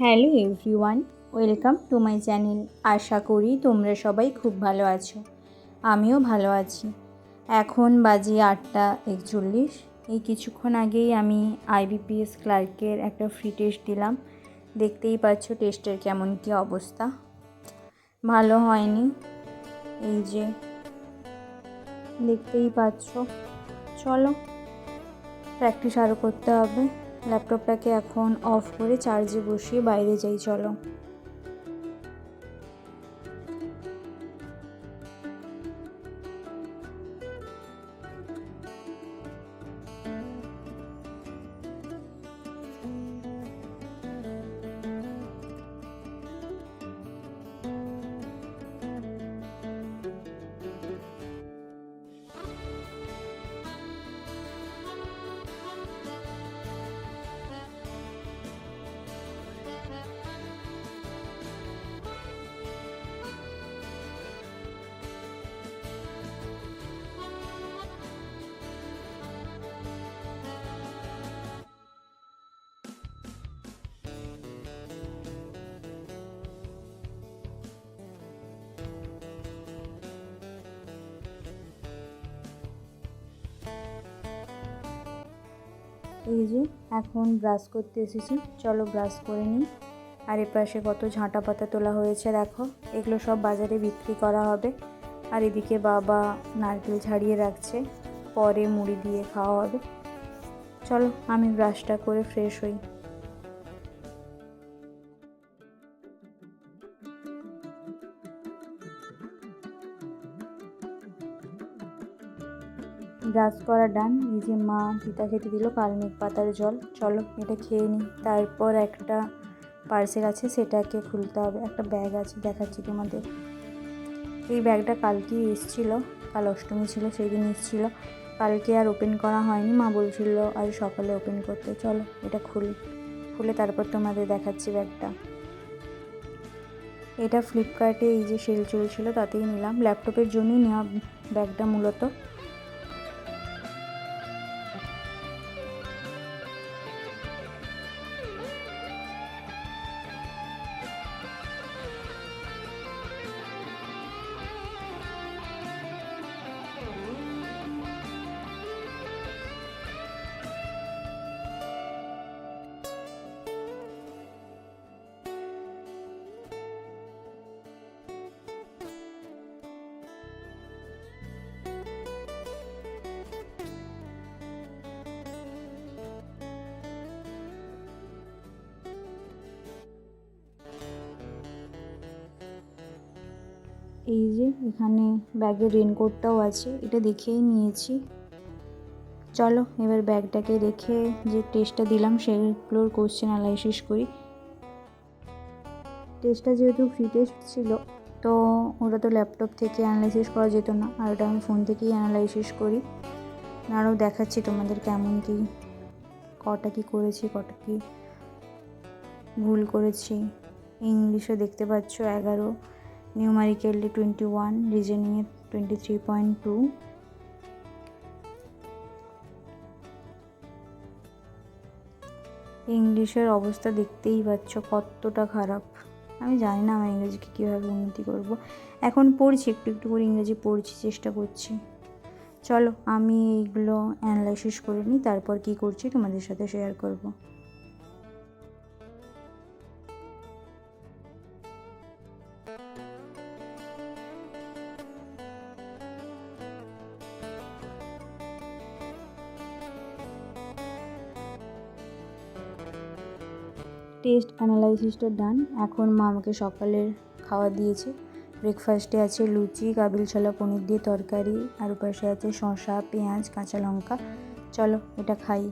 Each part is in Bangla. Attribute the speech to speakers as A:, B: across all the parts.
A: Hello everyone, welcome to my channel. আশা করি তোমরা সবাই খুব ভালো আছো। আমিও ভালো আছি। এখন বাজে 8:41। এই কিছুক্ষণ আগেই আমি IBPS ক্লার্কের একটা ফ্রি টেস্ট দিলাম। দেখতেই পাচ্ছ টেস্টের কেমন কী অবস্থা, ভালো হয়নি। এই যে দেখতেই পাচ্ছ। চলো প্র্যাকটিস আরও করতে হবে। ল্যাপটপটাকে এখন অফ করে চার্জে বসিয়ে বাইরে যাই। চলো। এই যে এখন ব্রাশ করতে এসেছি, চলো ব্রাশ করে নিই। আর এপাশে কত ঝাঁটা পাতা তোলা হয়েছে দেখো, এগুলো সব বাজারে বিক্রি করা হবে। আর এদিকে বাবা নারকেল ছাড়িয়ে রাখছে, পরে মুড়ি দিয়ে খাওয়া হবে। চলো আমি ব্রাশটা করে ফ্রেশ হই। ব্রাশ করা ডান। এই যে মা পিতা খেতে দিল কালমেঘ পাতার জল। চলো এটা খেয়ে নিই, তারপর একটা পার্সেল আছে সেটাকে খুলতে হবে। একটা ব্যাগ আছে, দেখাচ্ছি তোমাদের। এই ব্যাগটা কালকেই এসেছিলো, কাল অষ্টমী ছিল সেই দিন এসেছিলো। কালকে আর ওপেন করা হয়নি, মা বলছিল আজ সকালে ওপেন করতে। চলো এটা খুলে তারপর তোমাদের দেখাচ্ছি ব্যাগটা। এটা ফ্লিপকার্টে এই যে সেল চলছিল তাতেই নিলাম, ল্যাপটপের জন্যই নেওয়া ব্যাগটা মূলত। এই যে এখানে ব্যাগের রেনকোটটাও আছে, এটা দেখেই নিয়েছি। চলো এবার ব্যাগটাকে রেখে যে টেস্টটা দিলাম সেগুলোর কোশ্চেন অ্যানালাইসিস করি। টেস্টটা যেহেতু ফ্রি টেস্ট ছিল তো ওটা তো ল্যাপটপ থেকে অ্যানালাইসিস করা যেত না, আর ওটা আমি ফোন থেকেই অ্যানালাইসিস করি। আরও দেখাচ্ছি তোমাদের কেমন কী, কটা কী করেছি, কটা কী ভুল করেছি। ইংলিশে দেখতে পাচ্ছ 11, নিউমারিক্যালি 21, রিজনিংয়ে 23.2। ইংলিশের অবস্থা দেখতেই পাচ্ছ কতটা খারাপ। আমি জানি না আমার ইংরেজিকে কীভাবে উন্নতি করব। এখন পড়ছি, একটু একটু করে ইংরেজি পড়ছি, চেষ্টা করছি। চলো আমি এইগুলো অ্যানালাইসিস করে নিই, তারপর কী করছি তোমাদের সাথে শেয়ার করব। টেস্ট অ্যানালাইসিসটা ডান। এখন মা আমাকে সকালের খাওয়া দিয়েছে। ব্রেকফাস্টে আছে লুচি, কাবিল ছোলা পনির দিয়ে তরকারি, আর পাশে আছে শসা, পেঁয়াজ, কাঁচা লঙ্কা। চলো এটা খাই।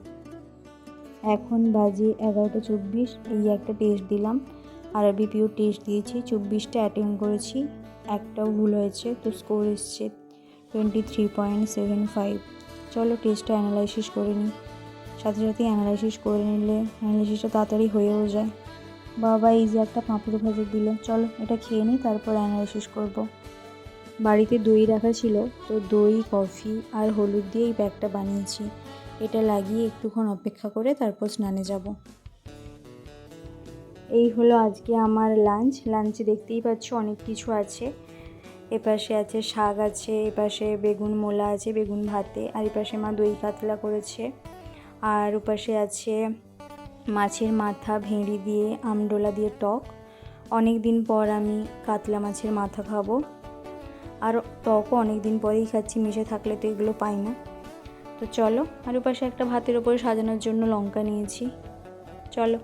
A: এখন বাজে 11:24। এই একটা টেস্ট দিলাম, RBPO টেস্ট দিয়েছি, 24টা অ্যাটেম্প করেছি, একটাও ভুল হয়েছে, তো স্কোর এসছে 23.75। চলো টেস্টটা অ্যানালাইসিস করে নিই। সাথে সাথে অ্যানালাইসিস করে নিলে অ্যানালাইসিসটা তাড়াতাড়ি হয়েও যায়। বাবা এই যে একটা পাঁপড় ভাজা দিল, চলো এটা খেয়ে নিই, তারপর অ্যানালাইসিস করব। বাড়িতে দই রাখা ছিল, তো দই, কফি আর হলুদ দিয়ে এই প্যাকটা বানিয়েছি। এটা লাগিয়ে একটুক্ষণ অপেক্ষা করে তারপর স্নানে যাব। এই হলো আজকে আমার লাঞ্চে দেখতেই পাচ্ছ অনেক কিছু আছে। এপাশে আছে শাক আছে, এপাশে বেগুন মোলা আছে, বেগুন ভাতে, আর এপাশে মা দই কাতলা করেছে, আর ওপাশে আছে মাছের মাথা ভেঁড়ি দিয়ে আমডোলা দিয়ে টক। অনেক দিন পর আমি কাতলা মাছের মাথা খাবো, আর টকও অনেক দিন পরেই খাচ্ছি, মিশে থাকলে তো এগুলো পাই না। তো চলো, আর ওপাশে একটা ভাতের ওপরে সাজানোর জন্য লঙ্কা নিয়েছি। চলো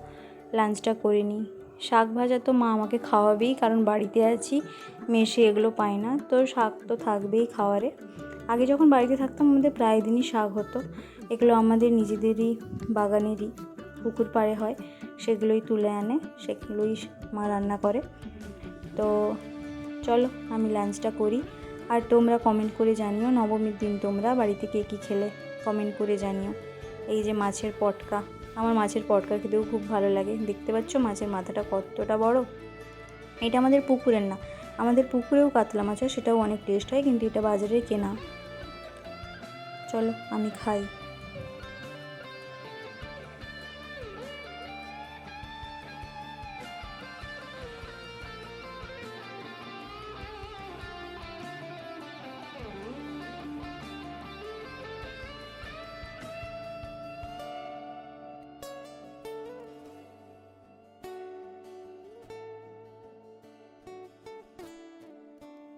A: লাঞ্চটা করে নিই। শাক ভাজা তো মা আমাকে খাওয়াবেই, কারণ বাড়িতে আছি, মেশে এগুলো পাই না, তো শাক তো থাকবেই খাওয়ারে। আগে যখন বাড়িতে থাকতাম আমাদের প্রায় দিনই শাক হতো। এগুলো আমাদের নিজেদেরই বাগানেরই, পুকুর পাড়ে হয়, সেগুলোই তুলে আনে, সেগুলোই মা রান্না করে। তো চলো আমি লাঞ্চটা করি। আর তোমরা কমেন্ট করে জানিও নবমীর দিন তোমরা বাড়িতে কে কী খেলে, কমেন্ট করে জানিও। এই যে মাছের পটকা, আমার মাছের পটকা খেতেও খুব ভালো লাগে। দেখতে পাচ্ছ মাছের মাথাটা কতটা বড়। এটা আমাদের পুকুরের না, আমাদের পুকুরেও কাতলা মাছ হয়, সেটাও অনেক টেস্ট হয়, কিন্তু এটা বাজারে কেনা। চলো আমি খাই।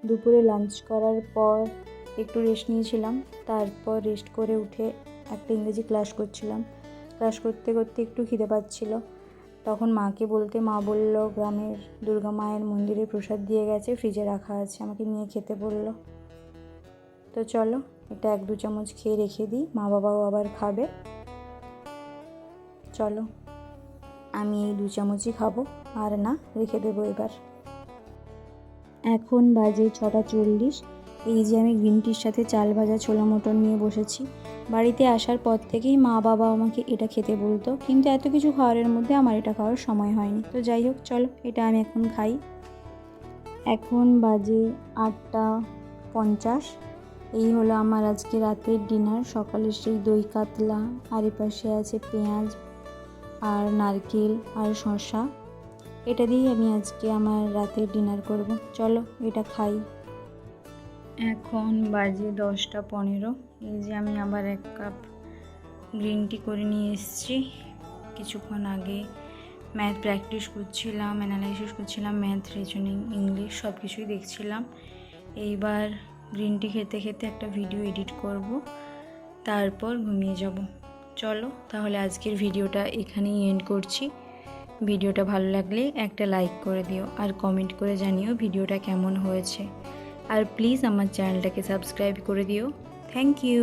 A: দুপুরে লাঞ্চ করার পর একটু রেস্ট নিয়েছিলাম, তারপর রেস্ট করে উঠে একটা ইংরেজি ক্লাস করছিলাম। ক্লাস করতে করতে একটু খিদে পাচ্ছিল, তখন মাকে বলতে মা বলল গ্রামের দুর্গা মায়ের মন্দিরে প্রসাদ দিয়ে গেছে, ফ্রিজে রাখা আছে, আমাকে নিয়ে খেতে বলল। তো চলো এটা 1-2 চামচ খেয়ে রেখে দিই, মা বাবাও আবার খাবে। চলো আমি এই 2 চামচই খাবো, আর না রেখে দেবো এবার। এখন বাজে 6:40। এই যে আমি গ্রিন টির সাথে চাল ভাজা ছোলা মটর নিয়ে বসেছি। বাড়িতে আসার পর থেকেই মা বাবা আমাকে এটা খেতে বলতো, কিন্তু এত কিছু খাওয়ারের মধ্যে আমার এটা খাওয়ার সময় হয়নি। তো যাই হোক, চলো এটা আমি এখন খাই। এখন বাজে 8:50। এই হলো আমার আজকে রাতের ডিনার। সকালে সেই দই কাতলা, আর এপাশে আছে পেঁয়াজ আর নারকেল আর শসা। এটা দিয়েই আমি আজকে আমার রাতের ডিনার করব। চলো এটা খাই। এখন বাজে 10:15। এই যে আমি আবার 1 কাপ গ্রিন টি করে নিয়ে এসেছি। কিছুক্ষণ আগে ম্যাথ প্র্যাকটিস করছিলাম, অ্যানালাইসিস করছিলাম, ম্যাথ, রিজনিং, ইংলিশ সব কিছুই দেখছিলাম। এইবার গ্রিন টি খেতে খেতে একটা ভিডিও এডিট করব, তারপর ঘুমিয়ে যাব। চলো তাহলে আজকের ভিডিওটা এখানেই এন্ড করছি। ভিডিওটা ভালো লাগলে একটা লাইক করে দিও, আর কমেন্ট করে জানিও ভিডিওটা কেমন হয়েছে। আর প্লিজ আমার চ্যানেলটাকে সাবস্ক্রাইব করে দিও। Thank you.